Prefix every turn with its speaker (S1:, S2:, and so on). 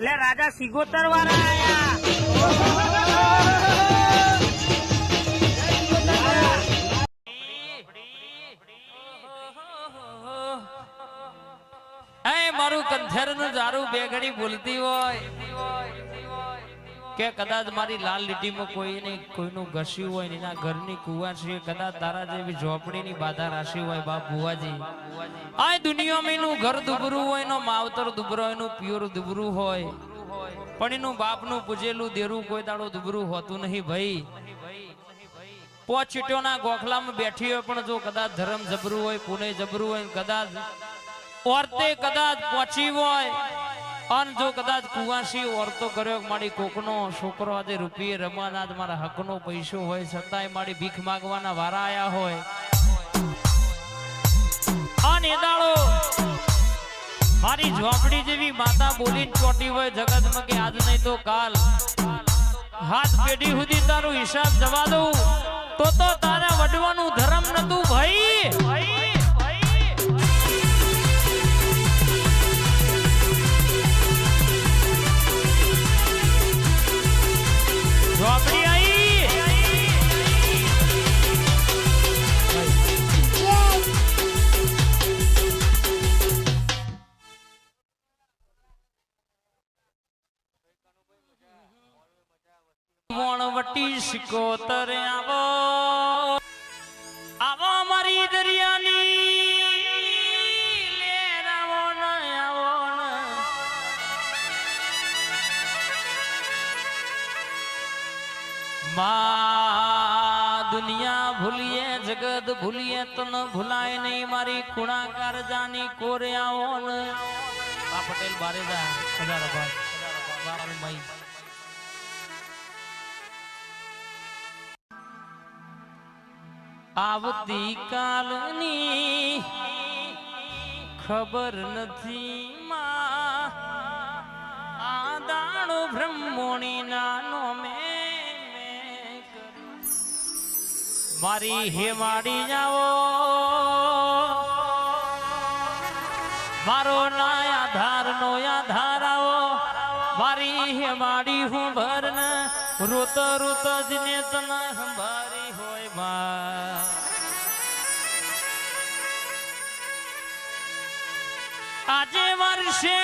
S1: લે રાજા સિગોતર વાળા આયા
S2: મારું કંથેર નું જારું બે ઘડી બોલતી હોય કે કદાચ મારી લાલ લીટીમાં કોઈનું ઘસ્યું હોય એના ઘરની કુવાસી કદાચ તારા જેવી ઝોપડીની બાધા રાશિ હોય બાપ ભુવાજી આ દુનિયામાં એનું ઘર દુબરું હોય એનો માવતર દુબરો એનું પ્યોર દુબરું હોય પણ એનું બાપનું પૂજેલું દેરું કોઈ દાડો દુબરું હોતું નહીં ભાઈ પોચીટોના ગોખલામાં બેઠી હોય પણ જો કદાચ ધર્મ જબરું હોય પુણે જબરું હોય કદાચ ઓરતે કદાચ પહોંચી હોય અને જો કદાચ કુવાસી ઓરતો કર્યો મારી કોકનો છોકરો આજે રૂપિયે રમાના મારા હકનો પૈસો હોય છતાંય મારી ભીખ માંગવાના વારા આયા હોય અને દાડો મારી ઝોપડી જેવી માતા બોલીને ચોટી હોય જગતમાં કે આજ નહીં તો કાલ હાથ પેઢી સુધી તારો હિસાબ જવા દઉં તો તારા વડવાનું ધર્મ નતું ભાઈ ઝોપડી આઈ મોણવટી સિકોતર આવો આવો મારી દરિયાની લેર આવો ન આવો ન માં દુનિયા ભૂલીએ જગત ભૂલીએ તો ન ભૂલાય નહીં મારી ખૂણાકાર જાની કોરે આવો ન આ પટેલ બારેજા હજાર બાર મઈ આવતી કાલની ખબર નથી માં આ દાણો બ્રહ્મોણી નાનો મારી હેમાડી જાઓ મારો ના આધાર નો આધાર આવો મારી હેમાડી હું ભરન રોત રોત જને તને સંભારી હોય માં આજે વર્ષે